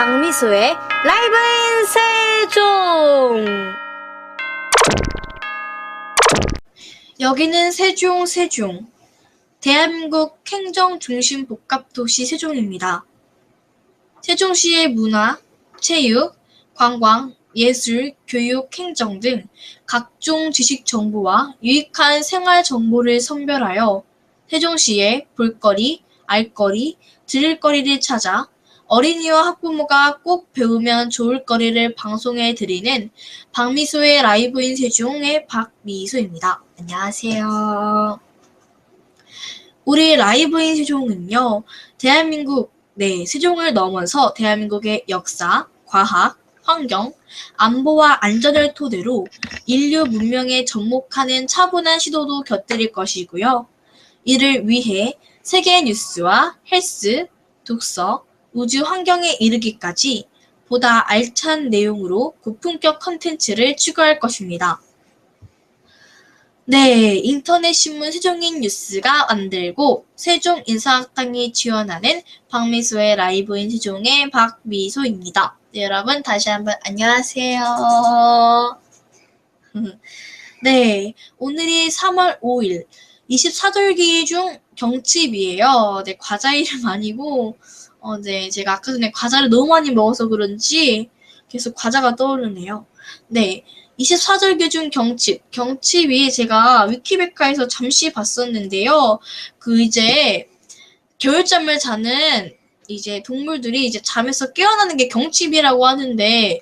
박미수의 라이브인 세종. 여기는 세종. 대한민국 행정 중심 복합도시 세종입니다. 세종시의 문화, 체육, 관광, 예술, 교육, 행정 등 각종 지식 정보와 유익한 생활 정보를 선별하여 세종시의 볼거리, 알거리, 들을거리를 찾아 어린이와 학부모가 꼭 배우면 좋을 거리를 방송해 드리는 박미수의 라이브인 세종의 박미수입니다. 안녕하세요. 우리 라이브인 세종은요, 대한민국, 세종을 넘어서 대한민국의 역사, 과학, 환경, 안보와 안전을 토대로 인류 문명에 접목하는 차분한 시도도 곁들일 것이고요. 이를 위해 세계 뉴스와 헬스, 독서, 우주 환경에 이르기까지 보다 알찬 내용으로 고품격 컨텐츠를 추구할 것입니다. 인터넷 신문 세종인 뉴스가 만들고 세종 인사학당이 지원하는 박미수의 라이브인 세종의 박미수입니다. 여러분 다시 한번 안녕하세요. 오늘이 3월 5일 24절기 중 경칩이에요. 과자 이름 아니고 제가 아까 전에 과자를 너무 많이 먹어서 그런지 계속 과자가 떠오르네요. 24절기 중 경칩이 제가 위키백과에서 잠시 봤었는데요. 겨울잠을 자는 동물들이 잠에서 깨어나는 게 경칩이라고 하는데,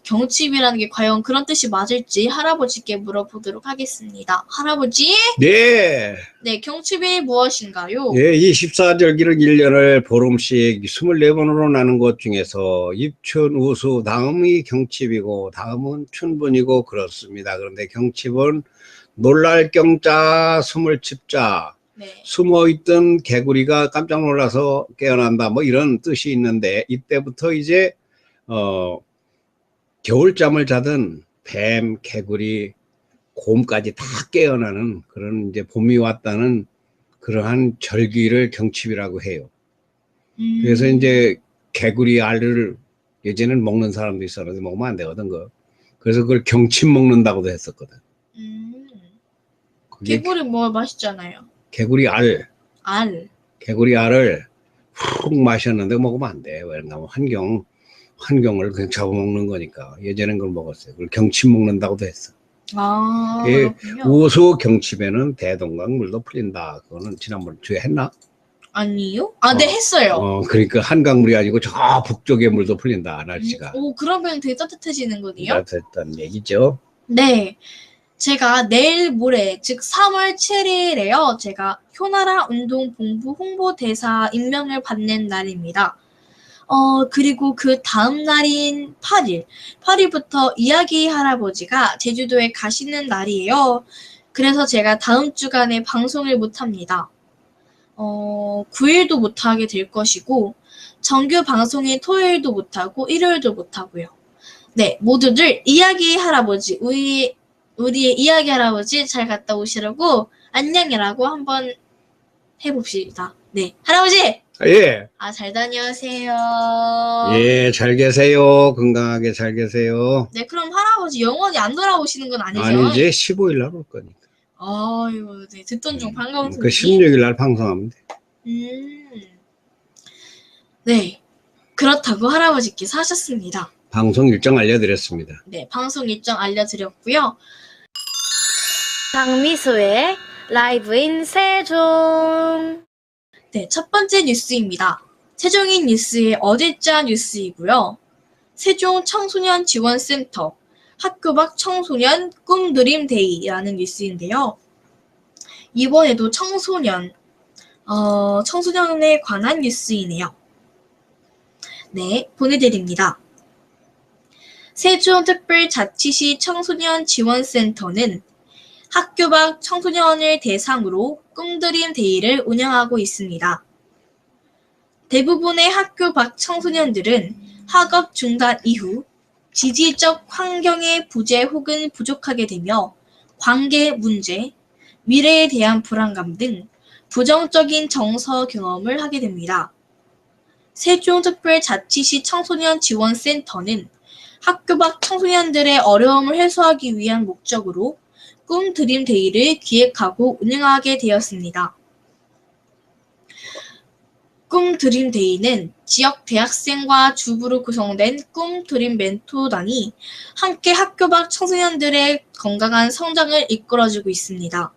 경칩이라는 게 과연 그런 뜻이 맞을지 할아버지께 물어보도록 하겠습니다. 할아버지? 네. 경칩이 무엇인가요? 24절기를 1년을 보름씩 24번으로 나눈 것 중에서 입춘, 우수, 다음이 경칩이고 다음은 춘분이고 그렇습니다. 그런데 경칩은 놀랄 경자, 숨을 칩자, 숨어있던 개구리가 깜짝 놀라서 깨어난다, 뭐 이런 뜻이 있는데, 이때부터 이제 겨울잠을 자던 뱀, 개구리, 곰까지 다 깨어나는 그런 이제 봄이 왔다는 그러한 절기를 경칩이라고 해요. 그래서 이제 개구리 알을 예전에는 먹는 사람도 있었는데 먹으면 안 되거든. 그래서 그걸 경칩 먹는다고도 했었거든. 개구리 뭐 맛있잖아요. 개구리 알. 개구리 알을 훅 마셨는데 먹으면 안 돼. 왜냐면 환경을 그냥 잡아먹는 거니까. 예전엔 그걸 먹었어요. 그걸 경칩 먹는다고도 했어. 그렇군요. 우수 경칩에는 대동강 물도 풀린다. 그거는 지난번 주에 했나? 아니요? 했어요. 그러니까 한강물이 아니고 저 북쪽에 물도 풀린다, 날씨가. 그러면 되게 따뜻해지는거든요. 따뜻했다는 얘기죠. 제가 내일 모레, 즉 3월 7일에요. 제가 효나라 운동본부 홍보대사 임명을 받는 날입니다. 그리고 그 다음 날인 8일부터 이야기 할아버지가 제주도에 가시는 날이에요. 그래서 제가 다음 주간에 방송을 못합니다. 9일도 못하게 될 것이고, 정규 방송인 토요일도 못하고, 일요일도 못하고요. 모두들 이야기 할아버지, 우리의 이야기 할아버지 잘 갔다 오시라고 안녕이라고 한번 해봅시다. 할아버지! 예. 잘 다녀오세요. 예, 잘 계세요. 건강하게 잘 계세요. 그럼 할아버지 영원히 안 돌아오시는 건 아니죠? 아니지, 15일 날 올 거니까. 아이고, 듣던 중 반가운 그 16일 날 방송하면 돼. 그렇다고 할아버지께서 하셨습니다. 방송 일정 알려드렸습니다. 방송 일정 알려드렸고요. 박미수의 라이브인 세종. 첫 번째 뉴스입니다. 세종인 뉴스의 어제자 뉴스이고요. 세종 청소년 지원센터 학교 밖 청소년 꿈드림 데이라는 뉴스인데요. 이번에도 청소년에 관한 뉴스이네요. 보내드립니다. 세종특별자치시 청소년지원센터는 학교 밖 청소년을 대상으로 꿈드림 데이를 운영하고 있습니다. 대부분의 학교 밖 청소년들은 학업 중단 이후 지지적 환경의 부재 혹은 부족하게 되며 관계 문제, 미래에 대한 불안감 등 부정적인 정서 경험을 하게 됩니다. 세종특별자치시 청소년지원센터는 학교 밖 청소년들의 어려움을 해소하기 위한 목적으로 꿈드림데이를 기획하고 운영하게 되었습니다. 꿈드림데이는 지역 대학생과 주부로 구성된 꿈드림 멘토단이 함께 학교 밖 청소년들의 건강한 성장을 이끌어주고 있습니다.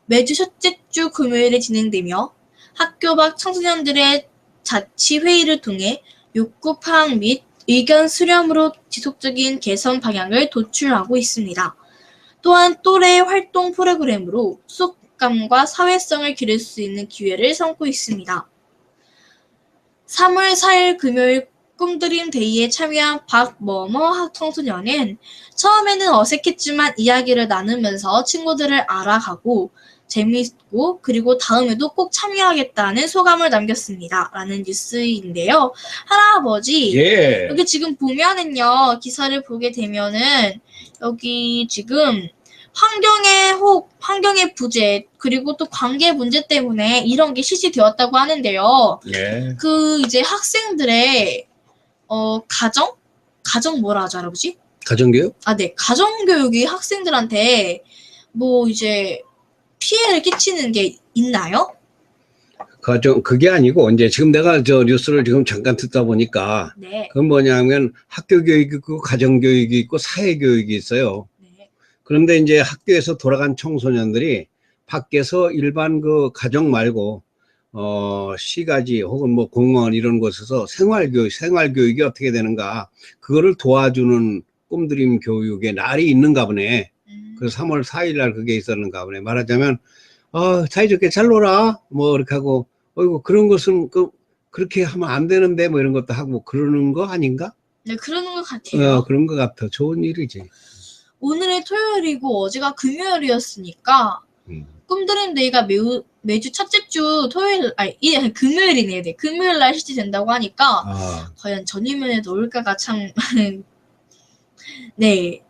매주 첫째 주 금요일에 진행되며 학교 밖 청소년들의 자치회의를 통해 욕구 파악 및 의견 수렴으로 지속적인 개선 방향을 도출하고 있습니다. 또한 또래 활동 프로그램으로 소속감과 사회성을 기를 수 있는 기회를 삼고 있습니다. 3월 4일 금요일 꿈드림 데이에 참여한 박머머 청소년은 처음에는 어색했지만 이야기를 나누면서 친구들을 알아가고 재미있고 그리고 다음에도 꼭 참여하겠다는 소감을 남겼습니다. 라는 뉴스인데요. 할아버지, 예. 여기 지금 보면은요, 기사를 보게 되면은 여기 지금 환경의 부재, 그리고 또 관계 문제 때문에 이런 게 실시되었다고 하는데요. 예. 이제 학생들의, 가정 뭐라 하죠, 할아버지? 가정교육? 네. 가정교육이 학생들한테 이제 피해를 끼치는 게 있나요? 그게 아니고, 이제 지금 내가 저 뉴스를 지금 잠깐 듣다 보니까, 네. 그건 뭐냐면 학교 교육이 있고, 가정 교육이 있고, 사회 교육이 있어요. 네. 그런데 이제 학교에서 돌아간 청소년들이 밖에서 일반 그 가정 말고, 시가지 혹은 뭐 공원 이런 곳에서 생활교육이 어떻게 되는가, 그거를 도와주는 꿈드림 교육의 날이 있는가 보네. 그래서 3월 4일 날 그게 있었는가 보네. 말하자면, 사이좋게 잘 놀아. 뭐, 이렇게 하고, 어이구, 그런 것은 그렇게 하면 안 되는데, 뭐 이런 것도 하고, 그러는 거 아닌가? 네, 그러는 것 같아요. 그런 것 같아. 좋은 일이지. 오늘은 토요일이고 어제가 금요일이었으니까, 꿈드림 데이가 매주 첫째 주 금요일이네요. 네, 금요일 날 실시된다고 하니까, 과연 전이면에 넣을까가 참, 네.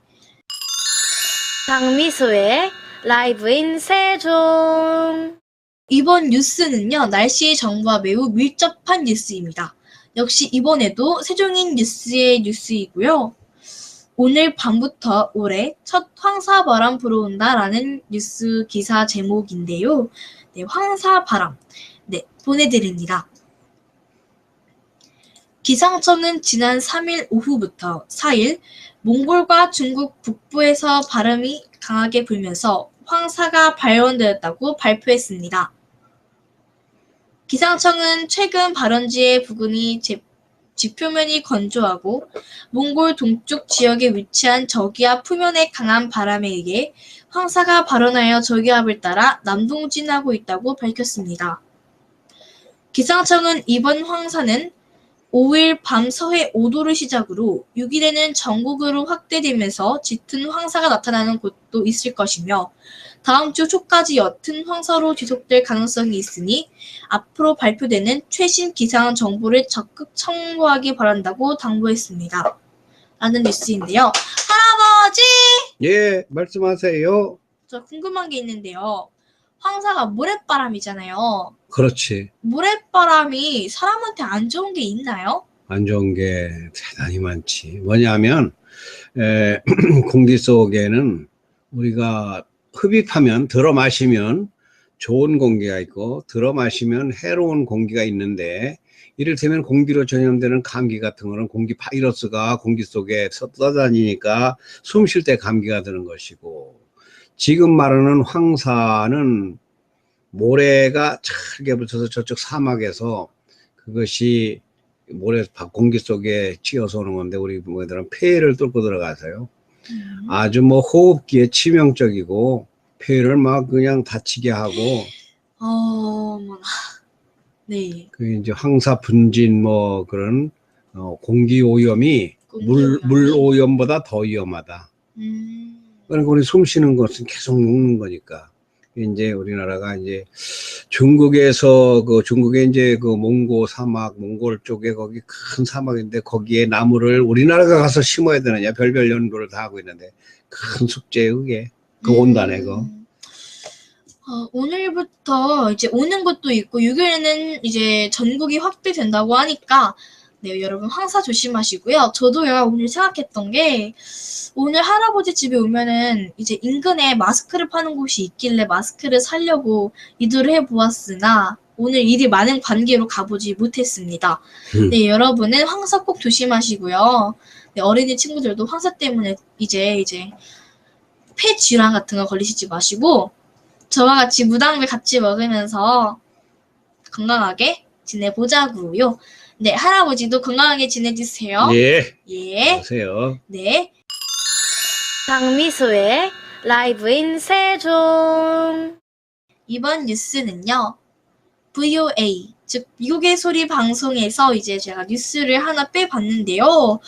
장미수의 라이브인 세종. 이번 뉴스는요, 날씨 정보와 매우 밀접한 뉴스입니다. 역시 이번에도 세종인 뉴스의 뉴스이고요. 오늘 밤부터 올해 첫 황사바람 불어온다라는 뉴스 기사 제목인데요. 네, 황사바람. 네, 보내드립니다. 기상청은 지난 3일 오후부터 4일 몽골과 중국 북부에서 바람이 강하게 불면서 황사가 발현되었다고 발표했습니다. 기상청은 최근 발원지의 부근이 지표면이 건조하고 몽골 동쪽 지역에 위치한 저기압 표면의 강한 바람에 의해 황사가 발원하여 저기압을 따라 남동진하고 있다고 밝혔습니다. 기상청은 이번 황사는 5일 밤 서해 5도를 시작으로 6일에는 전국으로 확대되면서 짙은 황사가 나타나는 곳도 있을 것이며 다음 주 초까지 옅은 황사로 지속될 가능성이 있으니 앞으로 발표되는 최신 기상 정보를 적극 참고하기 바란다고 당부했습니다. 라는 뉴스인데요. 할아버지! 예, 말씀하세요. 저 궁금한 게 있는데요. 황사가 모래바람이잖아요. 그렇지. 모래바람이 사람한테 안 좋은 게 있나요? 안 좋은 게 대단히 많지. 뭐냐면, 공기 속에는 우리가 흡입하면, 들어 마시면 좋은 공기가 있고, 들어 마시면 해로운 공기가 있는데, 이를테면 공기로 전염되는 감기 같은 거는 공기 바이러스가 공기 속에 떠다니니까 숨 쉴 때 감기가 드는 것이고, 지금 말하는 황사는 모래가 차게 붙어서 저쪽 사막에서 그것이 공기 속에 찌어서 오는 건데, 우리 뭐들은 폐를 뚫고 들어가서요. 아주 뭐 호흡기에 치명적이고 폐를 막 그냥 다치게 하고. 네. 그 이제 황사 분진 뭐 그런 공기 오염이 물 오염보다 더 위험하다. 그러니까 우리 숨 쉬는 것은 계속 먹는 거니까. 이제 우리나라가 이제 중국에 이제 그 몽고 사막, 몽골 쪽에 거기 큰 사막인데 거기에 나무를 우리나라가 가서 심어야 되느냐 별별 연구를 다 하고 있는데 큰 숙제예요, 그게. 그 온단에 그. 오늘부터 이제 오는 것도 있고 6일에는 이제 전국이 확대된다고 하니까 네, 여러분 황사 조심하시고요. 저도요 오늘 생각했던 게 오늘 할아버지 집에 오면은 이제 인근에 마스크를 파는 곳이 있길래 마스크를 사려고 이도를 해보았으나 오늘 일이 많은 관계로 가보지 못했습니다. 네, 여러분은 황사 꼭 조심하시고요. 네, 어린이 친구들도 황사 때문에 이제 폐 질환 같은 거 걸리시지 마시고 저와 같이 무당을 같이 먹으면서 건강하게 지내보자고요. 네, 할아버지도 건강하게 지내주세요. 예, 예, 안녕하세요. 네. 장미수의 라이브인 세종. 이번 뉴스는요, VOA, 즉 미국의 소리 방송에서 이제 제가 뉴스를 하나 빼봤는데요.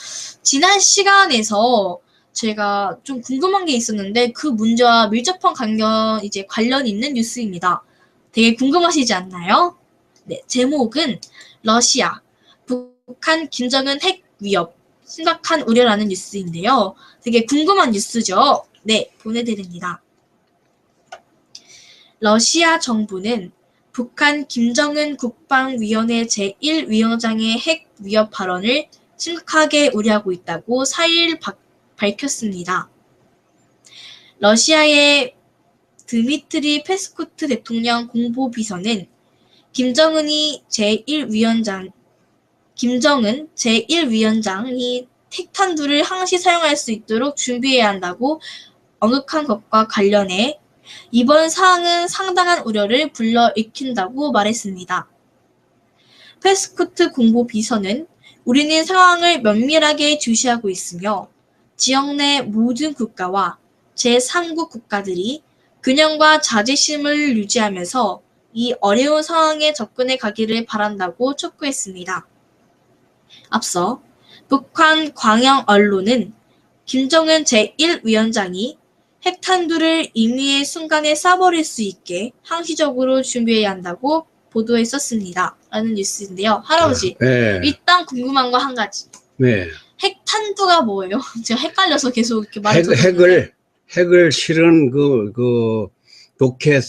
지난 시간에서 제가 좀 궁금한 게 있었는데 그 문제와 밀접한 관련 있는 뉴스입니다. 되게 궁금하시지 않나요? 네, 제목은 러시아, 북한 김정은 핵 위협, 심각한 우려라는 뉴스인데요. 되게 궁금한 뉴스죠? 네, 보내드립니다. 러시아 정부는 북한 김정은 국방위원회 제1위원장의 핵 위협 발언을 심각하게 우려하고 있다고 4일 밝혔습니다. 러시아의 드미트리 페스코트 대통령 공보비서는 김정은 제1위원장이 핵탄두를 항시 사용할 수 있도록 준비해야 한다고 언급한 것과 관련해 이번 사항은 상당한 우려를 불러일으킨다고 말했습니다. 페스코트 공보비서는 우리는 상황을 면밀하게 주시하고 있으며 지역 내 모든 국가와 제3국 국가들이 균형과 자제심을 유지하면서 이 어려운 상황에 접근해 가기를 바란다고 촉구했습니다. 앞서 북한 광영 언론은 김정은 제1위원장이 핵탄두를 임의의 순간에 쏴버릴 수 있게 항시적으로 준비해야 한다고 보도했었습니다. 라는 뉴스인데요. 할아버지, 네, 일단 궁금한 거 한 가지. 네. 핵탄두가 뭐예요? 제가 헷갈려서 계속 이렇게 말을 핵을 실은 로켓,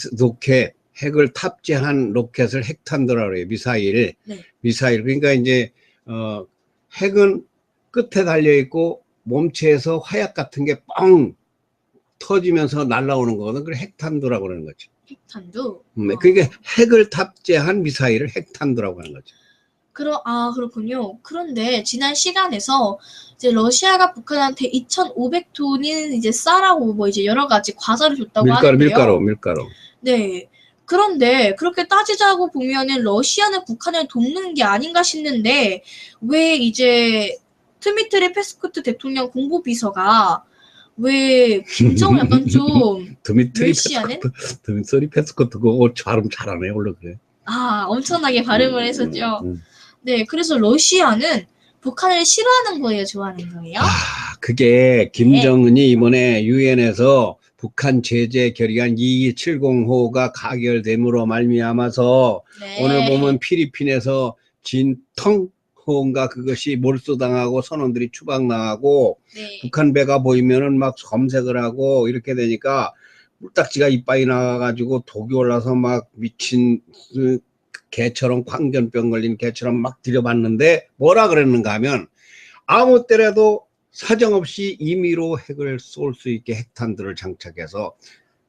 핵을 탑재한 로켓을 핵탄두라고 그래요. 미사일. 네. 미사일. 그러니까 이제, 핵은 끝에 달려있고, 몸체에서 화약 같은 게 뻥 터지면서 날아오는 거거든. 그걸 핵탄두라고 그러는 거지. 핵탄두? 그게 핵을 탑재한 미사일을 핵탄두라고 하는 거죠. 그렇군요. 그런데 지난 시간에서 이제 러시아가 북한한테 2,500톤인 이제 쌀하고 뭐 이제 여러 가지 과자를 줬다고 하는데요. 밀가루. 네. 그런데 그렇게 따지자고 보면은 러시아는 북한을 돕는 게 아닌가 싶는데 왜 이제 드미트리 페스코트 대통령 공보비서가 왜 김정은 약간 좀 멸시하는? 드미트리 페스코트 그거 발음 잘하네. 원래 그래. 엄청나게 발음을 했었죠. 네, 그래서 러시아는 북한을 싫어하는 거예요, 좋아하는 거예요? 그게 김정은이 이번에 유엔에서 북한 제재 결의안 2270호가 가결됨으로 말미암아서 네. 오늘 보면 필리핀에서 진텅호인가 그것이 몰수당하고 선원들이 추방당하고 네. 북한 배가 보이면은 막 검색을 하고 이렇게 되니까 물딱지가 이빨이 나가가지고 독이 올라서 막 미친 개처럼 광견병 걸린 개처럼 막 들여봤는데 뭐라 그랬는가 하면 아무 때라도 사정없이 임의로 핵을 쏠 수 있게 핵탄두를 장착해서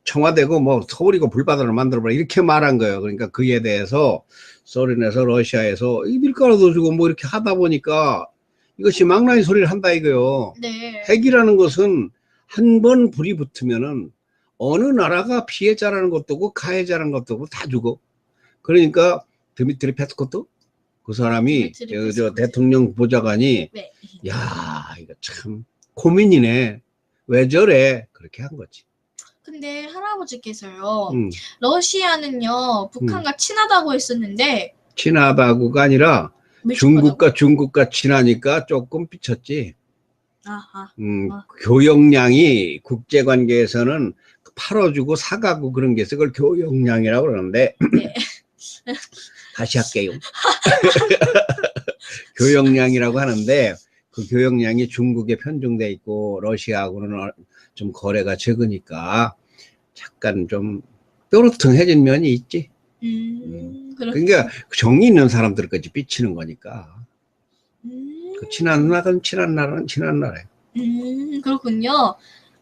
청와대고 뭐 서울이고 불바다를 만들어보라 이렇게 말한 거예요. 그러니까 그에 대해서 소련에서 러시아에서 이 밀가루도 주고 뭐 이렇게 하다 보니까 이것이 망나니 소리를 한다 이거요. 네. 핵이라는 것은 한 번 불이 붙으면은 어느 나라가 피해자라는 것도 없고 가해자라는 것도 없고 다 죽어. 그러니까 드미트리 페스코트 그 사람이 저 대통령 보좌관이 네. 야 이거 참 고민이네. 왜 저래? 그렇게 한 거지. 근데 할아버지께서요. 러시아는요. 북한과 친하다고 했었는데 친하다고가 아니라 중국과 친하니까 조금 삐쳤지. 교역량이 국제관계에서는 팔아주고 사가고 그런 게 있어. 그걸 교역량이라고 그러는데 네. 다시 할게요. 교역량이라고 하는데 그 교역량이 중국에 편중돼 있고 러시아하고는 좀 거래가 적으니까 잠깐 좀 뾰루퉁해진 면이 있지. 그렇군요. 그러니까 정이 있는 사람들까지 비치는 거니까. 음, 그 친한 나라는 친한 나라는 친한 나라예요. 그렇군요.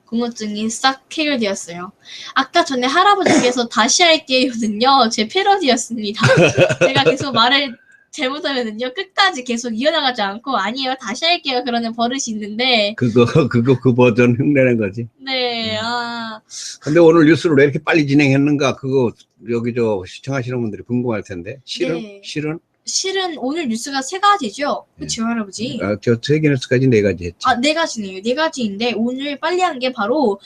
궁금증이 싹 해결되었어요. 아까 전에 할아버지께서 다시 할게요는요, 제 패러디였습니다. 제가 계속 말을 잘못하면은요, 끝까지 계속 이어나가지 않고, 아니에요, 다시 할게요. 그러는 버릇이 있는데, 그 버전 흉내낸 거지. 네, 근데 오늘 뉴스를 왜 이렇게 빨리 진행했는가? 그거 여기 시청하시는 분들이 궁금할 텐데. 네. 실은 오늘 뉴스가 3가지죠? 그쵸, 할아버지? 저 세계 뉴스까지 4가지 했지. 4가지네요. 4가지인데, 오늘 빨리 한 게 바로,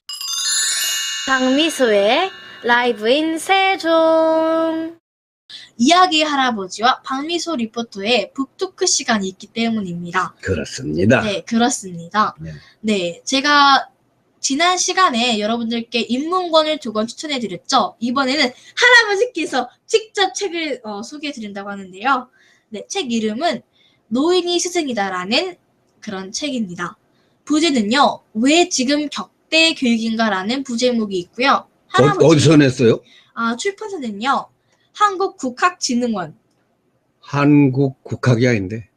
박미소의 라이브인 세종. 이야기 할아버지와 박미소 리포터의 북토크 시간이 있기 때문입니다. 그렇습니다. 네, 그렇습니다. 네. 네, 제가 지난 시간에 여러분들께 입문권을 2권 추천해드렸죠. 이번에는 할아버지께서 직접 책을 소개해드린다고 하는데요. 네, 책 이름은 노인이 스승이다라는 그런 책입니다. 부제는요, 왜 지금 격대 교육인가라는 부제목이 있고요. 어디서 냈어요? 출판사는요, 한국국학진흥원. 한국국학이 아닌데.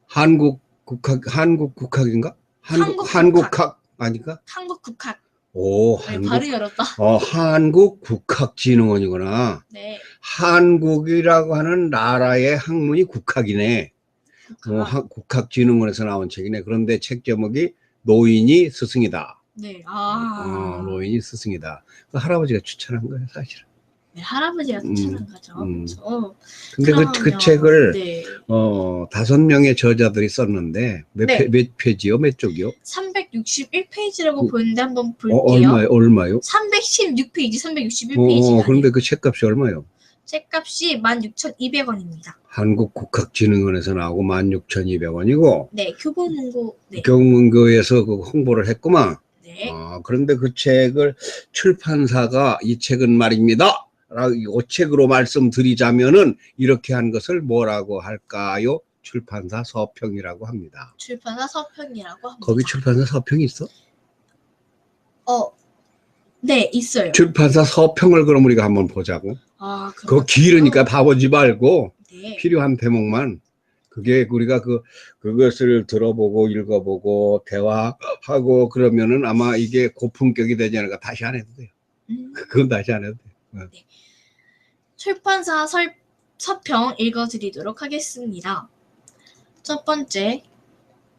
한국국학인가? 한국학 아닌가? 한국국학. 오, 네, 발음이 어렵다. 한국국학진흥원이구나. 네. 한국이라고 하는 나라의 학문이 국학이네. 국학진흥원에서 나온 책이네. 그런데 책 제목이 노인이 스승이다. 네, 노인이 스승이다. 그 할아버지가 추천한 거예요, 사실은. 네, 할아버지가 추천한 거죠. 그렇죠. 근데 그 책을 네. 5명의 저자들이 썼는데 몇 페이지요? 몇 쪽이요? 361페이지라고 보이는데 한번 볼게요. 얼마요? 316페이지, 361페이지가. 그런데 그 책값이 얼마요? 책값이 16,200원입니다. 한국국학진흥원에서 나오고 16,200원이고. 네, 교보문고. 네. 교보문고에서 그 홍보를 했구만. 네. 그런데 그 책을 출판사가 이 책은 말입니다. 이 책으로 말씀드리자면은 이렇게 한 것을 뭐라고 할까요? 출판사 서평이라고 합니다. 출판사 서평이라고 합니다. 거기 출판사 서평이 있어? 네, 있어요. 출판사 서평을 그럼 우리가 한번 보자고. 그거 길으니까 다 보지 말고 네. 필요한 대목만. 그게 우리가 그것을 들어보고 읽어보고 대화하고 그러면은 아마 이게 고품격이 되지 않을까. 다시 안 해도 돼요. 그건 다시 안 해도 돼요. 네. 출판사 서평 읽어드리도록 하겠습니다. 첫 번째,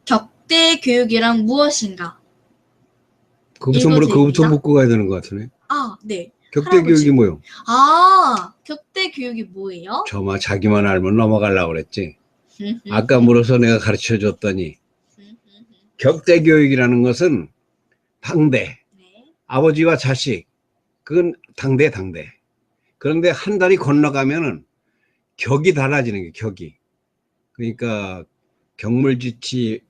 격대 교육이란 무엇인가? 그거부터 묻고 가야 되는 것 같으네. 네. 격대 교육이 뭐요? 격대 교육이 뭐예요? 저마 자기만 알면 넘어가려고 그랬지. 아까 물어서 내가 가르쳐 줬더니 격대 교육이라는 것은 당대, 네. 아버지와 자식, 그건 당대. 그런데 한 달이 건너가면은 격이 달라지는 게 격이. 그러니까 격물지치,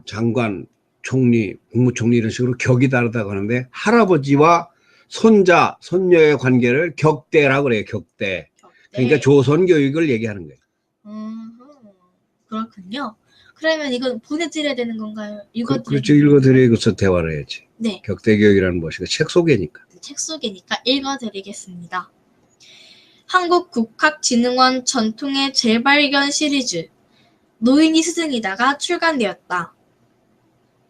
장관, 총리, 국무총리 이런 식으로 격이 다르다고 하는데 할아버지와 손자, 손녀의 관계를 격대라고 그래요. 격대. 그러니까 조선 교육을 얘기하는 거예요. 그렇군요. 그러면 이건 보내드려야 되는 건가요? 그렇죠. 읽어드리고서 대화를 해야지. 네. 격대 교육이라는 것이 책 소개니까. 책 소개니까 읽어드리겠습니다. 한국국학진흥원 전통의 재발견 시리즈 노인이 스승이다가 출간되었다.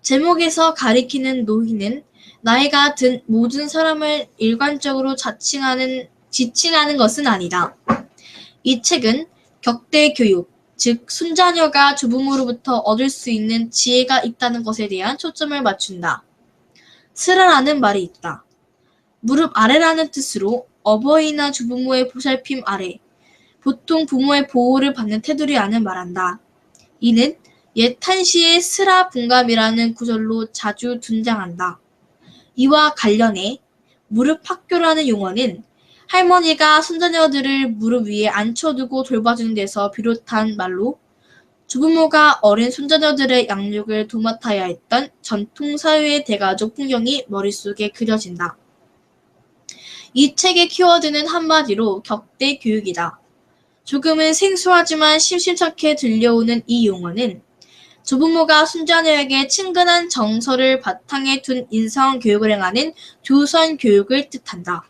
제목에서 가리키는 노인은 나이가 든 모든 사람을 일관적으로 지칭하는 것은 아니다. 이 책은 격대 교육, 즉 손자녀가 조부모로부터 얻을 수 있는 지혜가 있다는 것에 대한 초점을 맞춘다. 스라라는 말이 있다. 무릎 아래라는 뜻으로 어버이나 조부모의 보살핌 아래, 보통 부모의 보호를 받는 테두리안을 말한다. 이는 옛 한시의 스라 분감이라는 구절로 자주 등장한다. 이와 관련해 무릎 학교라는 용어는 할머니가 손자녀들을 무릎 위에 앉혀두고 돌봐주는 데서 비롯한 말로 조부모가 어린 손자녀들의 양육을 도맡아야 했던 전통사회의 대가족 풍경이 머릿속에 그려진다. 이 책의 키워드는 한마디로 격대 교육이다. 조금은 생소하지만 심심찮게 들려오는 이 용어는 조부모가 순자녀에게 친근한 정서를 바탕에 둔 인성 교육을 행하는 조선 교육을 뜻한다.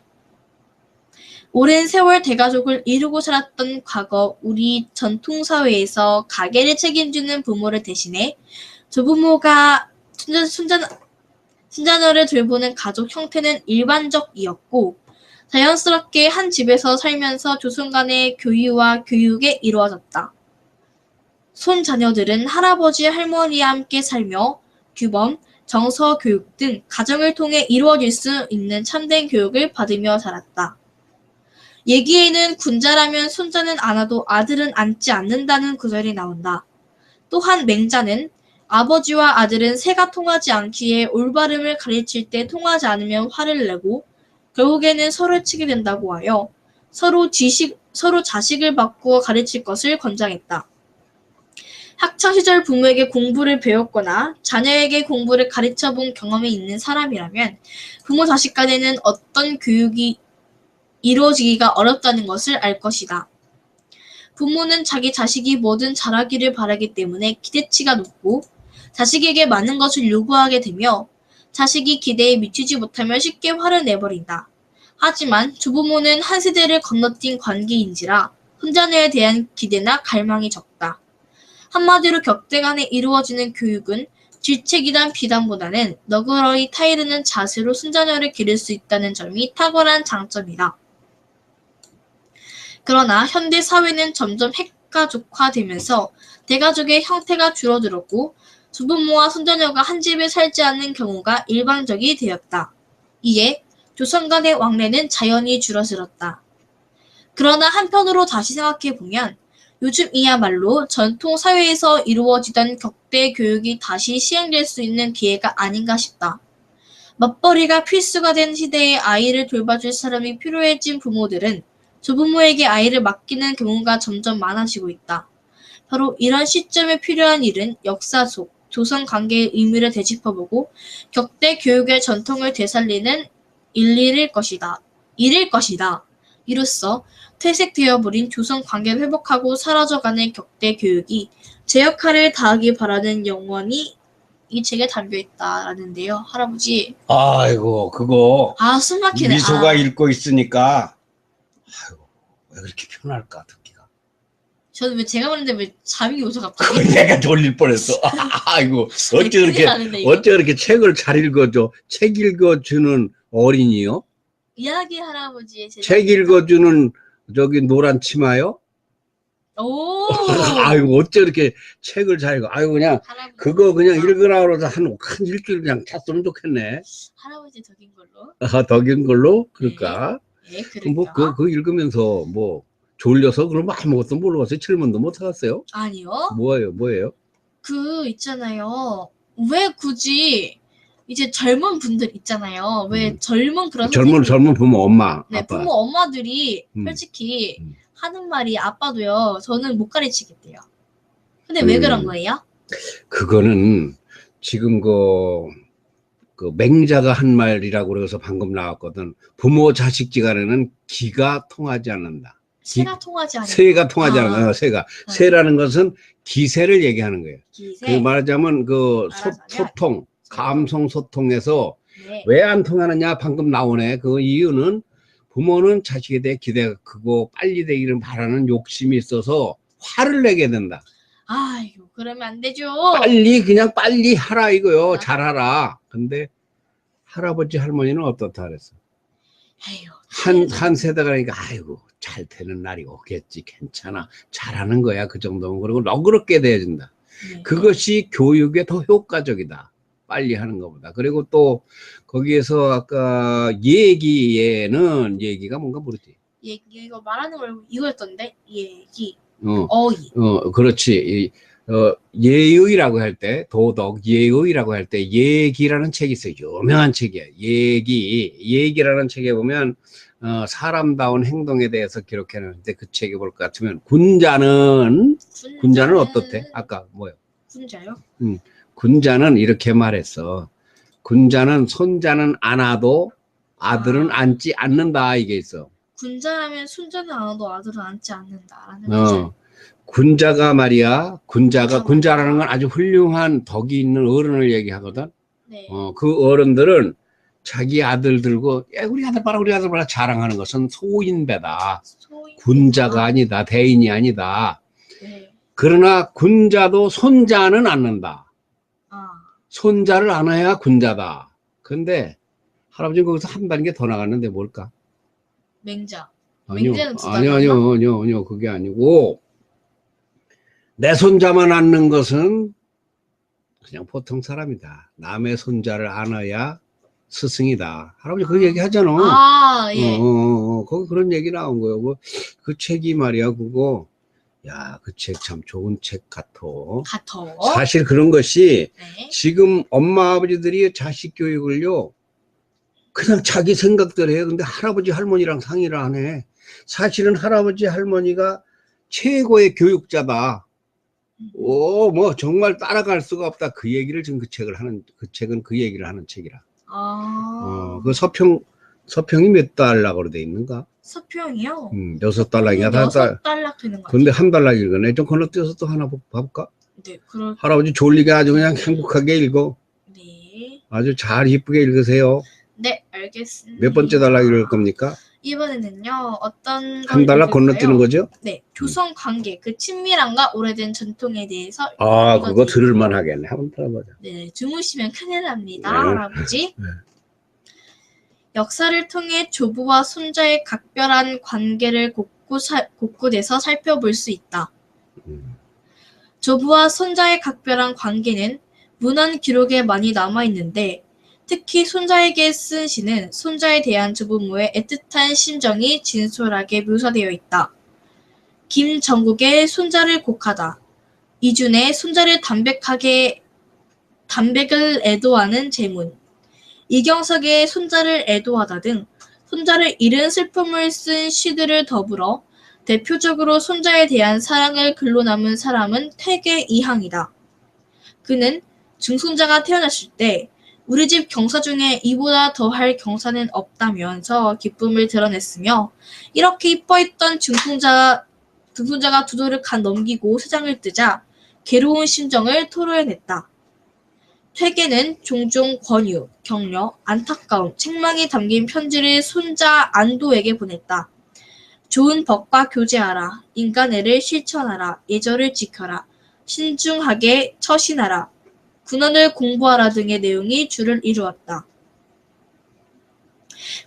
오랜 세월 대가족을 이루고 살았던 과거 우리 전통사회에서 가계를 책임지는 부모를 대신해 조부모가 순자녀를 돌보는 가족 형태는 일반적이었고 자연스럽게 한 집에서 살면서 조son 간의 교유와 교육에 이루어졌다. 손자녀들은 할아버지, 할머니와 함께 살며 규범, 정서 교육 등 가정을 통해 이루어질 수 있는 참된 교육을 받으며 자랐다. 얘기에는 군자라면 손자는 안아도 아들은 안지 않는다는 구절이 나온다. 또한 맹자는 아버지와 아들은 새가 통하지 않기에 올바름을 가르칠 때 통하지 않으면 화를 내고 결국에는 서로를 치게 된다고 하여 서로 자식을 바꾸어 가르칠 것을 권장했다. 학창시절 부모에게 공부를 배웠거나 자녀에게 공부를 가르쳐 본 경험이 있는 사람이라면 부모 자식 간에는 어떤 교육이 이루어지기가 어렵다는 것을 알 것이다. 부모는 자기 자식이 뭐든 잘하기를 바라기 때문에 기대치가 높고 자식에게 많은 것을 요구하게 되며 자식이 기대에 미치지 못하면 쉽게 화를 내버린다. 하지만 조부모는 한 세대를 건너뛴 관계인지라 손자녀에 대한 기대나 갈망이 적다. 한마디로 격대 간에 이루어지는 교육은 질책이란 비난보다는 너그러이 타이르는 자세로 손자녀를 기를 수 있다는 점이 탁월한 장점이다. 그러나 현대 사회는 점점 핵가족화되면서 대가족의 형태가 줄어들었고 조부모와 손자녀가 한 집에 살지 않는 경우가 일반적이 되었다. 이에 조선 간의 왕래는 자연히 줄어들었다. 그러나 한편으로 다시 생각해보면 요즘이야말로 전통 사회에서 이루어지던 격대 교육이 다시 시행될 수 있는 기회가 아닌가 싶다. 맞벌이가 필수가 된 시대에 아이를 돌봐줄 사람이 필요해진 부모들은 조부모에게 아이를 맡기는 경우가 점점 많아지고 있다. 바로 이런 시점에 필요한 일은 역사 속 조선 관계의 의미를 되짚어보고 격대 교육의 전통을 되살리는 일일 것이다. 이로써 퇴색되어버린 조선 관계를 회복하고 사라져가는 격대 교육이 제 역할을 다하기 바라는 영원이 이 책에 담겨있다라는데요. 할아버지. 아이고, 그거 숨 막히네. 미소가 읽고 있으니까 아이고, 왜 그렇게 편할까 듣기가. 저는 왜 제가 말했는데 왜 잠이 오죠 갑자기? 내가 졸릴 뻔했어. 아이고, 어째 큰일 나는데, 이거. 그렇게 책을 잘 읽어줘. 책 읽어주는 어린이요? 이야기 할아버지의 책 읽어주는 저기 노란 치마요? 오. 아이고, 어째 이렇게 책을 잘 읽어. 아이고, 그냥 할아버지. 그거 그냥 읽으라 그러자 한 일주일 그냥 찼으면 좋겠네. 할아버지 덕인 걸로. 덕인 걸로? 그럴까? 네, 그럴까? 뭐, 그거 읽으면서 뭐, 졸려서 그러면 아무것도 모르겠어요. 질문도 못 하겠어요. 아니요. 뭐예요? 그 있잖아요. 왜 굳이 이제 젊은 분들 있잖아요. 왜 젊은 그런 젊은 부모, 엄마, 네, 아빠. 부모 엄마들이 음. 솔직히 음. 하는 말이 아빠도요. 저는 못 가르치겠대요. 근데 왜 그런 거예요? 그거는 지금 그 맹자가 한 말이라고 그래서 방금 나왔거든. 부모 자식지간에는 기가 통하지 않는다. 새가 통하지 않는 새가 통하지 않아요. 새가. 네. 새라는 것은 기세를 얘기하는 거예요. 기세. 그 말하자면 그 알아서 소통, 감성 소통에서 네. 왜 안 통하느냐 방금 나오네. 그 이유는 부모는 자식에 대해 기대가 크고 빨리 되기를 바라는 욕심이 있어서 화를 내게 된다. 아이고, 그러면 안 되죠. 그냥 빨리 하라 이거요. 아. 잘하라. 근데 할아버지 할머니는 어떻다 그랬어? 에휴, 한 세대가 그러니까 아이고 잘 되는 날이 오겠지. 괜찮아. 잘하는 거야. 그 정도면. 그리고 너그럽게 대해준다. 네. 그것이 교육에 더 효과적이다. 빨리 하는 것보다. 그리고 또 거기에서 아까 얘기가 뭔가 모르지. 이거 말하는 걸 이거였던데 얘기. 어, 어이. 그렇지. 예의라고 할 때, 도덕, 예의라고 할 때, 얘기라는 책이 있어요. 유명한 책이야. 얘기라는 책에 보면, 사람다운 행동에 대해서 기록해놨는데 그 책이 볼 것 같으면, 군자는 어떻대? 아까 뭐요? 군자요? 군자는 이렇게 말했어. 군자는 손자는 안아도 아들은 안지 않는다. 이게 있어. 군자라면 손자는 안 와도 아들은 안지 않는다라는 거죠. 군자가 말이야, 군자가 군자라는 건 아주 훌륭한 덕이 있는 어른을 얘기하거든. 네. 그 어른들은 자기 아들 들고, 야, 우리 아들 봐라 자랑하는 것은 소인배다. 군자가 아니다. 대인이 아니다. 네. 그러나 군자도 손자는 않는다. 아, 손자를 안아야 군자다. 근데 할아버지는 거기서 한 단계 더 나갔는데 뭘까? 맹자. 아니요, 맹자는 두 아니요, 그게 아니고, 내 손자만 안는 것은 그냥 보통 사람이다. 남의 손자를 안아야 스승이다. 할아버지 그 얘기 하잖아. 아, 예. 거기 그런 얘기 나온 거예요. 그 책이 말이야, 그거. 야, 그 책 참 좋은 책 같어. 사실 그런 것이 네. 지금 엄마, 아버지들이 자식 교육을요, 그냥 자기 생각대로 해요. 근데 할아버지, 할머니랑 상의를 안 해. 사실은 할아버지, 할머니가 최고의 교육자다. 뭐 정말 따라갈 수가 없다. 그 얘기를 지금 그 책은 그 얘기를 하는 책이라. 그 서평이 몇 달락으로 돼 있는가? 서평이요? 6달락이야. 6달락 되는 거. 근데 한 달락 읽으네. 좀 건너뛰어서 또 하나 봐볼까? 네, 할아버지 졸리게 아주 그냥 행복하게 읽어. 네. 아주 잘 이쁘게 읽으세요. 네, 알겠습니다. 몇 번째 달락 읽을 겁니까? 이번에는요, 어떤 한 달락 건너뛰는 거죠? 네, 조선 관계, 그 친밀함과 오래된 전통에 대해서. 그거 들을만 하겠네. 한번 들어보자. 네, 주무시면 큰일 납니다, 네. 할아버지. 네. 역사를 통해 조부와 손자의 각별한 관계를 곳곳에서 살펴볼 수 있다. 조부와 손자의 각별한 관계는 문헌 기록에 많이 남아있는데 특히 손자에게 쓴 시는 손자에 대한 조부모의 애틋한 심정이 진솔하게 묘사되어 있다. 김정국의 손자를 곡하다. 이준의 손자를 담백을 애도하는 제문. 이경석의 손자를 애도하다 등 손자를 잃은 슬픔을 쓴 시들을 더불어 대표적으로 손자에 대한 사랑을 글로 남은 사람은 퇴계 이항이다. 그는 증손자가 태어났을 때 우리 집 경사 중에 이보다 더할 경사는 없다면서 기쁨을 드러냈으며 이렇게 이뻐했던 등손자가 두 돌을 간 넘기고 세상을 뜨자 괴로운 심정을 토로해냈다. 퇴계는 종종 권유, 격려, 안타까움, 책망이 담긴 편지를 손자 안도에게 보냈다. 좋은 법과 교제하라, 인간애를 실천하라, 예절을 지켜라, 신중하게 처신하라, 군언을 공부하라 등의 내용이 주를 이루었다.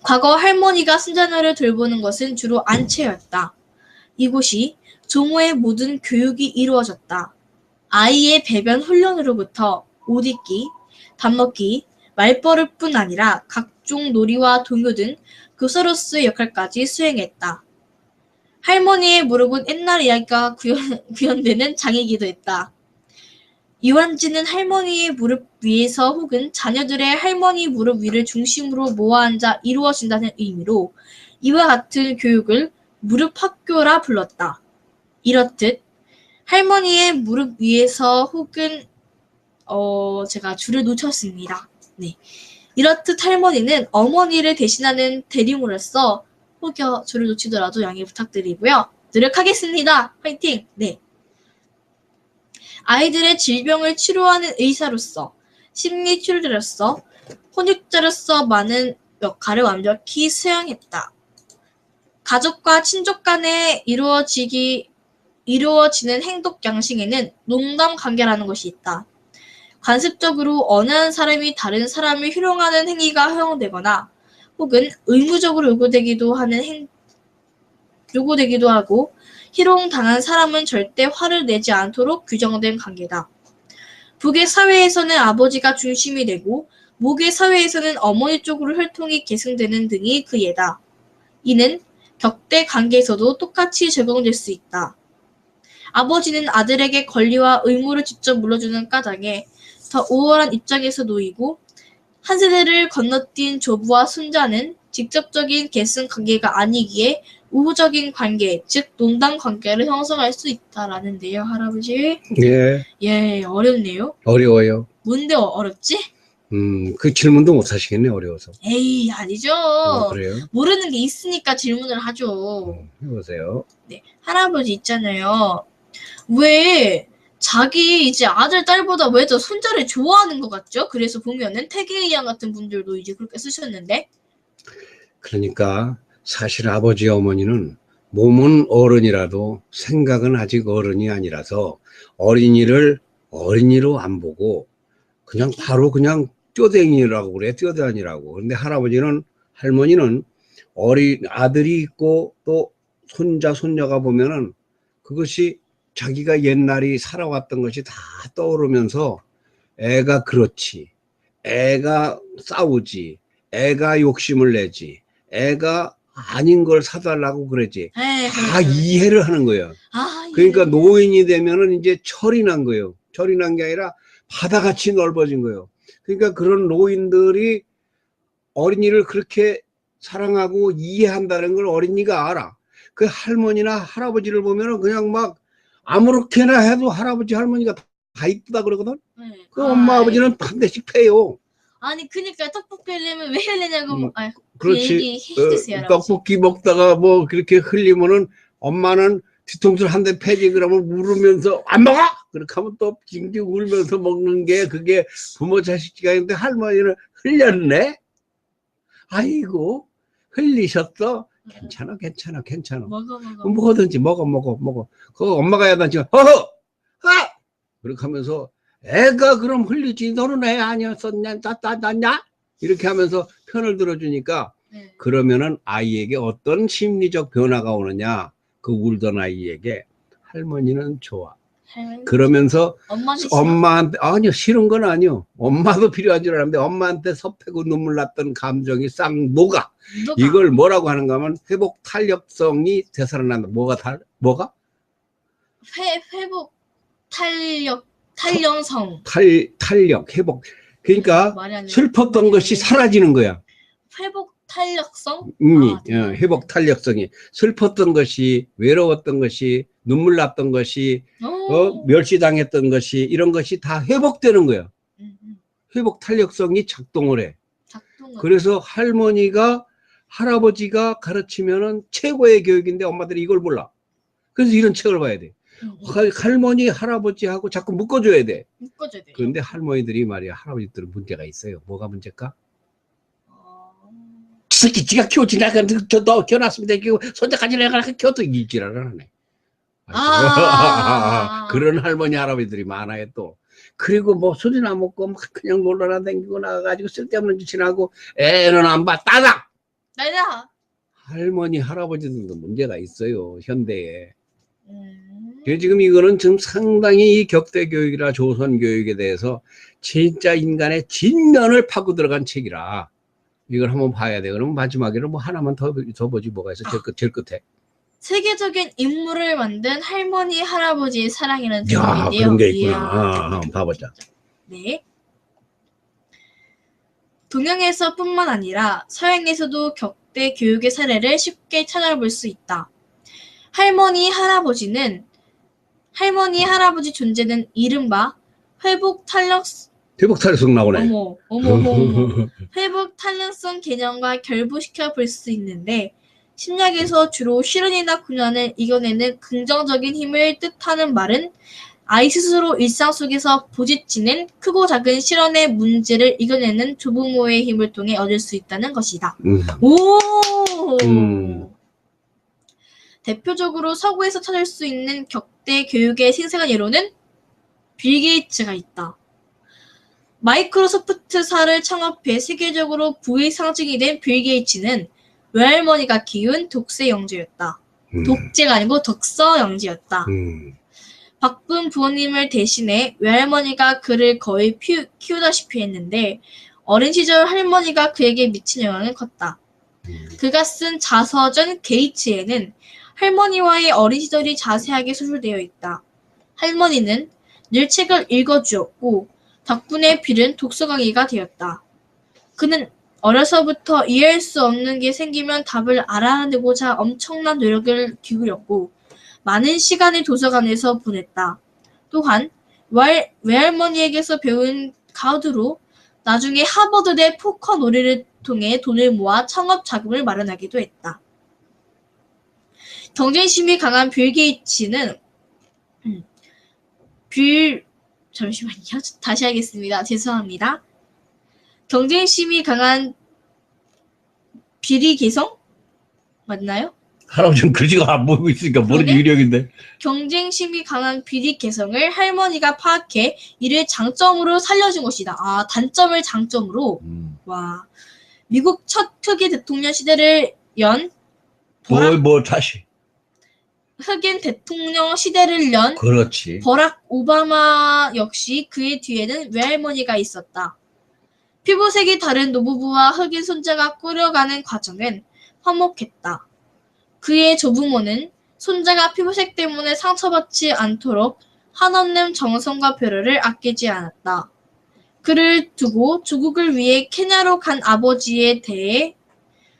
과거 할머니가 손자녀를 돌보는 것은 주로 안채였다. 이곳이 조모의 모든 교육이 이루어졌다. 아이의 배변 훈련으로부터 옷 입기, 밥 먹기, 말버릇뿐 아니라 각종 놀이와 동요 등 교사로서의 역할까지 수행했다. 할머니의 무릎은 옛날 이야기가 구현되는 장이기도 했다. 유한지는 할머니의 무릎 위에서 혹은 자녀들의 할머니 무릎 위를 중심으로 모아 앉아 이루어진다는 의미로 이와 같은 교육을 무릎 학교라 불렀다. 이렇듯 할머니의 무릎 위에서 혹은 제가 줄을 놓쳤습니다. 네. 이렇듯 할머니는 어머니를 대신하는 대리모로서 혹여 줄을 놓치더라도 양해 부탁드리고요. 노력하겠습니다. 화이팅! 네. 아이들의 질병을 치료하는 의사로서, 심리치료자로서, 혼육자로서 많은 역할을 완벽히 수행했다. 가족과 친족 간에 이루어지는 행동 양식에는 농담 관계라는 것이 있다. 관습적으로 어느 한 사람이 다른 사람을 희롱하는 행위가 허용되거나 혹은 의무적으로 요구되기도 하고 희롱당한 사람은 절대 화를 내지 않도록 규정된 관계다. 북의 사회에서는 아버지가 중심이 되고 목의 사회에서는 어머니 쪽으로 혈통이 계승되는 등이 그 예다. 이는 격대 관계에서도 똑같이 적용될 수 있다. 아버지는 아들에게 권리와 의무를 직접 물어주는 까닭에 더 우월한 입장에서 놓이고 한 세대를 건너뛴 조부와 손자는 직접적인 계승 관계가 아니기에 우호적인 관계, 즉 농담 관계를 형성할 수 있다라는데요, 할아버지. 예. 예, 어렵네요. 어려워요. 뭔데 어렵지? 그 질문도 못 하시겠네, 어려워서. 에이, 아니죠. 그래요? 모르는 게 있으니까 질문을 하죠. 해보세요. 네, 할아버지 있잖아요. 왜 자기 이제 아들, 딸보다 왜 더 손자를 좋아하는 것 같죠? 그래서 보면은 태계이양 같은 분들도 이제 그렇게 쓰셨는데. 그러니까 사실 아버지 어머니는 몸은 어른이라도 생각은 아직 어른이 아니라서 어린이를 어린이로 안 보고 그냥 바로 그냥 뼈대니라고 그래, 뼈대니라고. 근데 할머니는 어린 아들이 있고 또 손자, 손녀가 보면은 그것이 자기가 옛날이 살아왔던 것이 다 떠오르면서 애가 그렇지, 애가 싸우지, 애가 욕심을 내지, 애가 아닌 걸 사달라고 그러지. 네, 다 그렇죠. 이해를 하는 거예요. 그러니까 노인이 되면은 이제 철이 난 거예요. 철이 난 게 아니라 바다같이 넓어진 거예요. 그러니까 그런 노인들이 어린이를 그렇게 사랑하고 이해한다는 걸 어린이가 알아. 그 할머니나 할아버지를 보면은 그냥 막 아무렇게나 해도 할아버지 할머니가 다 이쁘다 그러거든. 네. 그 엄마 아버지는 한 대씩 패요. 아니 그니까 떡볶이 흘리면 왜 흘리냐고 그 그렇지. 얘기 해주세요, 할아버지. 떡볶이 먹다가 뭐 그렇게 흘리면은 엄마는 뒤통수를 한 대 패지. 그러면 울으면서 안 먹어! 그렇게 하면 또 징징 울면서 먹는 게 그게 부모 자식지간인데 할머니는 흘렸네? 아이고 흘리셨어? 괜찮아. 먹어. 뭐든지 먹어. 그거 엄마가 야단치 허허! 그렇게 하면서 애가 그럼 흘리지. 너는 애 아니었었냐? 냐? 이렇게 하면서 편을 들어주니까 네. 그러면은 아이에게 어떤 심리적 변화가 오느냐? 그 울던 아이에게 할머니는 좋아. 그러면서 엄마한테 아니요, 싫은 건 아니요. 엄마도 필요한 줄 알았는데 엄마한테 섭하고 눈물 났던 감정이 싹 녹아. 이걸 뭐라고 하는가 하면 회복 탄력성이 되살아난다. 뭐가? 회복 탄력성. 탄력, 회복. 그러니까 슬펐던 것이 사라지는 거야. 회복 탄력성? 회복 탄력성이. 슬펐던 것이, 외로웠던 것이, 눈물 났던 것이, 멸시당했던 것이, 이런 것이 다 회복되는 거야. 회복 탄력성이 작동을 해. 그래서 할아버지가 가르치면은 최고의 교육인데 엄마들이 이걸 몰라. 그래서 이런 책을 봐야 돼. 할머니, 할아버지하고 자꾸 묶어줘야 돼. 그런데 할머니들이 말이야, 할아버지들은 문제가 있어요. 뭐가 문제일까? 새끼 지가 키웠지. 내가 너 키워놨습니다. 손자까지 내가 키워도 이지랄을 하네. 그런 할머니, 할아버지들이 많아요 또. 그리고 뭐 술이나 먹고 막 그냥 놀러나 다니고 나가가지고 쓸데없는 짓이나 하고 애는 안 봐. 따닥! 할머니, 할아버지들도 문제가 있어요. 현대에. 지금 이거는 지금 상당히 이 격대교육이나 조선교육에 대해서 진짜 인간의 진면을 파고 들어간 책이라 이걸 한번 봐야 돼. 그러면 마지막에는 뭐 하나만 더 보지 뭐가 있어. 제일 끝에. 세계적인 인물을 만든 할머니, 할아버지의 사랑이라는 제목인데요. 그런 게 있구나. 한번 봐보자. 네. 동양에서뿐만 아니라 서양에서도 격대 교육의 사례를 쉽게 찾아볼 수 있다. 할머니, 할아버지 존재는 이른바 회복 탄력성 나오네. 회복 탄력성 개념과 결부시켜 볼 수 있는데 심리학에서 주로 실현이나 고난을 이겨내는 긍정적인 힘을 뜻하는 말은 아이 스스로 일상 속에서 부딪히는 크고 작은 실현의 문제를 이겨내는 조부모의 힘을 통해 얻을 수 있다는 것이다. 대표적으로 서구에서 찾을 수 있는 격대 교육의 생생한 예로는 빌 게이츠가 있다. 마이크로소프트사를 창업해 세계적으로 부의 상징이 된 빌 게이츠는 외할머니가 키운 독세 영재였다. 독재가 아니고 덕서 영재였다. 바쁜 부모님을 대신해 외할머니가 그를 거의 키우다시피 했는데 어린 시절 할머니가 그에게 미친 영향은 컸다. 그가 쓴 자서전 게이츠에는 할머니와의 어린 시절이 자세하게 소설되어 있다. 할머니는 늘 책을 읽어주었고 덕분에 빌은 독서 강의가 되었다. 그는 어려서부터 이해할 수 없는 게 생기면 답을 알아내고자 엄청난 노력을 기울였고 많은 시간을 도서관에서 보냈다. 또한 외할머니에게서 배운 카드로 나중에 하버드대 포커 놀이를 통해 돈을 모아 창업 자금을 마련하기도 했다. 경쟁심이 강한 빌 게이츠는 잠시만요. 다시 하겠습니다. 죄송합니다. 경쟁심이 강한 비리 개성? 맞나요? 할아버지는 글씨가 안 보이고 있으니까 모르는 그러게? 유령인데. 경쟁심이 강한 비리 개성을 할머니가 파악해 이를 장점으로 살려준 것이다. 아, 단점을 장점으로. 와. 미국 첫 흑인 대통령 시대를 연 다시. 흑인 대통령 시대를 연 그렇지. 버락 오바마 역시 그의 뒤에는 외할머니가 있었다. 피부색이 다른 노부부와 흑인 손자가 꾸려가는 과정은 화목했다. 그의 조부모는 손자가 피부색 때문에 상처받지 않도록 한없는 정성과 배려를 아끼지 않았다. 그를 두고 조국을 위해 케냐로 간 아버지에 대해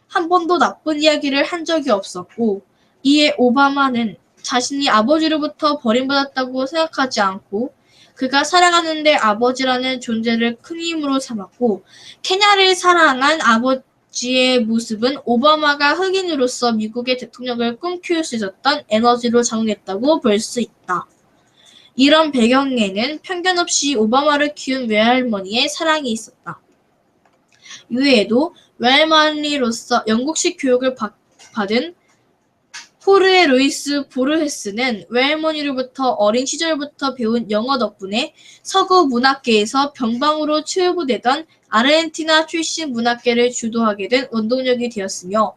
한 번도 나쁜 이야기를 한 적이 없었고, 이에 오바마는 자신이 아버지로부터 버림받았다고 생각하지 않고 그가 살아가는데 아버지라는 존재를 큰 힘으로 삼았고, 케냐를 사랑한 아버지의 모습은 오바마가 흑인으로서 미국의 대통령을 꿈키울 수 있었던 에너지로 작용했다고 볼 수 있다. 이런 배경에는 편견 없이 오바마를 키운 외할머니의 사랑이 있었다. 이외에도 외할머니로서 영국식 교육을 받은 호르헤 루이스 보르헤스는 외할머니로부터 어린 시절부터 배운 영어 덕분에 서구 문학계에서 병방으로 취급되던 아르헨티나 출신 문학계를 주도하게 된 원동력이 되었으며,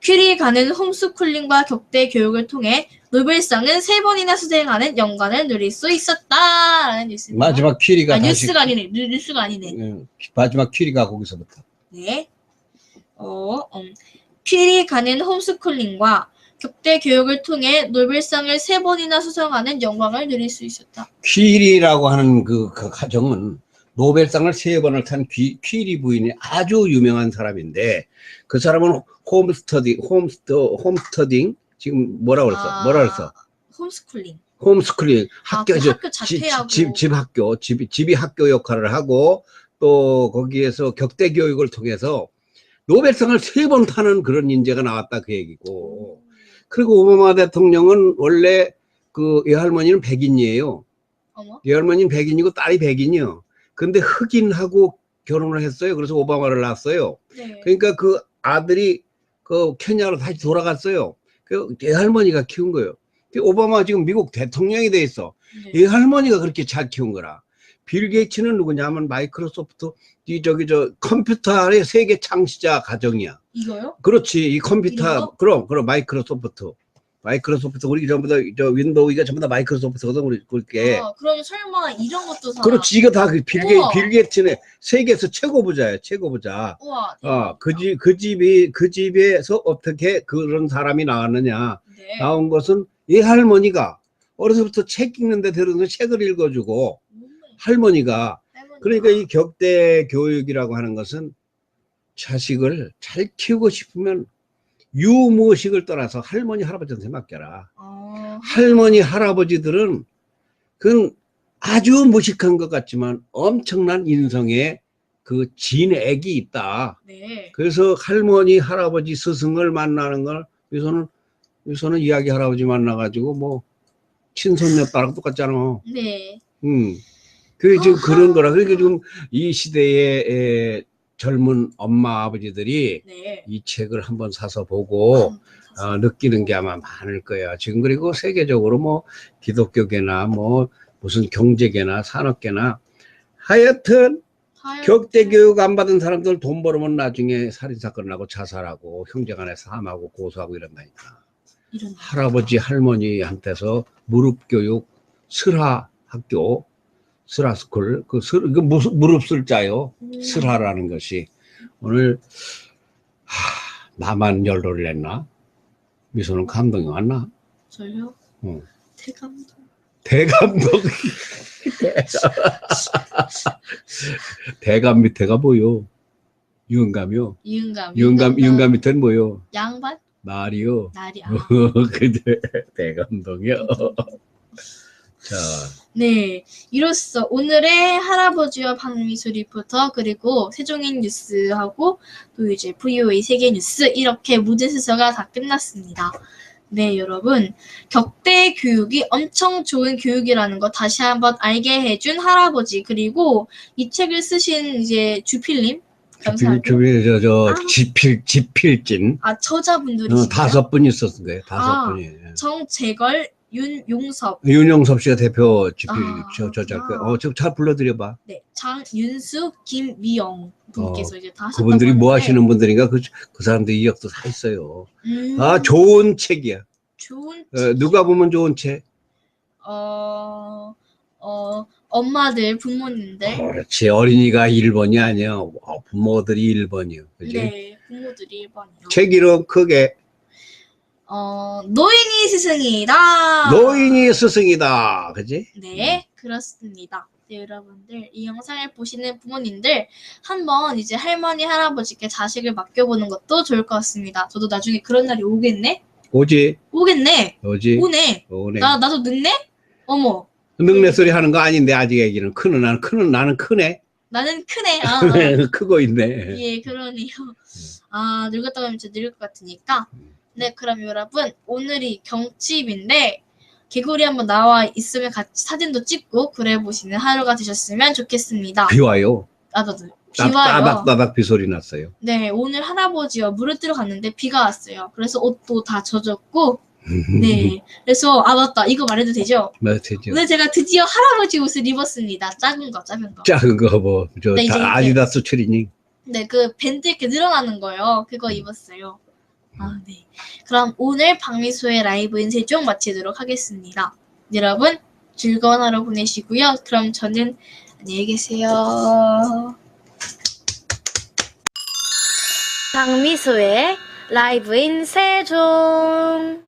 퀴리 가는 홈스쿨링과 격대 교육을 통해 노벨상은 3번이나 수상하는 영광을 누릴 수 있었다. 라는 뉴스입니다. 마지막 퀴리가 다시. 뉴스가 아니네. 뉴스가 아니네. 마지막 퀴리가 거기서부터. 네. 퀴리 가는 홈스쿨링과 격대 교육을 통해 노벨상을 3번이나 수상하는 영광을 누릴 수 있었다. 퀴리라고 하는 그 가정은 노벨상을 3번을 탄 퀴리 부인이 아주 유명한 사람인데, 그 사람은 홈스터딩 지금 뭐라 그랬어? 홈스쿨링 학교죠. 학교 자퇴하고 집이 학교 역할을 하고, 또 거기에서 격대 교육을 통해서 노벨상을 3번 타는 그런 인재가 나왔다, 그 얘기고. 그리고 오바마 대통령은 원래 그 외할머니는 백인이에요. 외할머니는 백인이고 딸이 백인이요. 근데 흑인하고 결혼을 했어요. 그래서 오바마를 낳았어요. 네. 그러니까 그 아들이 그 케냐로 다시 돌아갔어요. 그 외할머니가 키운 거예요. 오바마 지금 미국 대통령이 돼 있어. 네. 외할머니가 그렇게 잘 키운 거라. 빌 게이츠는 누구냐면 마이크로소프트 컴퓨터의 세계 창시자 가정이야. 이거요? 그렇지. 이 컴퓨터 이거? 그럼 마이크로소프트 우리 전부 다 윈도우가 전부 다 마이크로소프트거든. 우리 그렇게. 그럼 설마 이런 것도 사? 그렇지. 이거 다 빌 우와. 게이츠네. 세계에서 최고 부자야. 최고 부자. 우와. 그 집에서 어떻게 그런 사람이 나왔느냐. 네. 나온 것은 이 할머니가 어려서부터 책 읽는데 데려서 책을 읽어주고, 할머니가. 그러니까 이 격대 교육이라고 하는 것은 자식을 잘 키우고 싶으면 유무식을 떠나서 할머니 할아버지한테 맡겨라. 할머니 할아버지들은 그건 아주 무식한 것 같지만 엄청난 인성의 그 진액이 있다. 네. 그래서 할머니 할아버지 스승을 만나는 걸 여기서는 이야기 할아버지 만나가지고 뭐 친손녀 딸하고 똑같잖아. 네. 그게 지금 그런 거라. 그러니까 지금 이 시대의 젊은 엄마 아버지들이 네. 이 책을 한번 사서 보고 느끼는 게 아마 많을 거예요. 지금 그리고 세계적으로 뭐 기독교계나 뭐 무슨 경제계나 산업계나 하여튼 격대 교육 안 받은 사람들 돈 벌으면 나중에 살인사건 나고 자살하고 형제간에 사함하고 고소하고 이런다니까. 할아버지 할머니한테서 무릎교육 슬하학교 슬하스쿨 이거 무릎 쓸 자요. 슬하라는 것이 오늘 나만 연로를 냈나? 미소는 감동이 왔나? 저요? 대감동. 대감 밑에가 뭐요? 유은감이요. 유은감 밑에는 뭐요? 양반? 날이요. 날이. 그대 대감동이요. 자. 네, 이로써 오늘의 할아버지와 박미수 리포터 그리고 세종인 뉴스하고 또 이제 VOA 세계 뉴스 이렇게 모든 순서가 다 끝났습니다. 네, 여러분. 격대 교육이 엄청 좋은 교육이라는 거 다시 한번 알게 해준 할아버지, 그리고 이 책을 쓰신 이제 주필님, 감사하고. 지필진. 저자분들이시죠? 5분 있었던 거예요. 5분이. 정재걸, 윤용섭, 윤영섭 씨가 대표 지필 저작. 그렇구나. 좀 잘 불러드려봐. 네, 장윤숙, 김미영 분께서 이제 다 하셨다고 그분들이 뭐 하는데, 하시는 분들인가? 그 사람들 이력도 다 있어요. 음, 좋은 책이야. 좋은 누가 보면 좋은 책. 엄마들, 부모님들, 그렇지. 어린이가 1번이 아니야. 부모들이 1번이요. 그지? 네, 부모들이 1번이요. 책 이름 크게. 노인이 스승이다. 노인이 스승이다. 그지? 네, 그렇습니다. 네, 여러분들, 이 영상을 보시는 부모님들, 한번 이제 할머니, 할아버지께 자식을 맡겨보는 것도 좋을 것 같습니다. 저도 나중에 그런 날이 오겠네? 오지? 오겠네? 오지? 오네. 오네. 나도 늦네? 어머, 늑내 소리 하는 거 아닌데, 아직 애기는. 나는 크네. 나는 크네. 크고 있네. 예, 그러네요. 늙었다 가면 진짜 늙을 것 같으니까. 네, 그럼 여러분, 오늘이 경칩인데, 개구리 한번 나와 있으면 같이 사진도 찍고 그래 보시는 하루가 되셨으면 좋겠습니다. 비 와요. 나도 비 와요. 따닥따닥 비 소리 났어요. 네, 오늘 할아버지와 물을 뜨러 갔는데 비가 왔어요. 그래서 옷도 다 젖었고, 네. 그래서, 맞다. 이거 말해도 되죠? 되죠. 오늘 제가 드디어 할아버지 옷을 입었습니다. 작은 거. 작은 거 네, 이제 아디다스 트리닝. 네, 그 밴드 이렇게 늘어나는 거요. 그거 입었어요. 네. 그럼 오늘 박미수의 라이브인 세종 마치도록 하겠습니다. 여러분, 즐거운 하루 보내시고요. 그럼 저는 안녕히 계세요. 박미수의 라이브인 세종.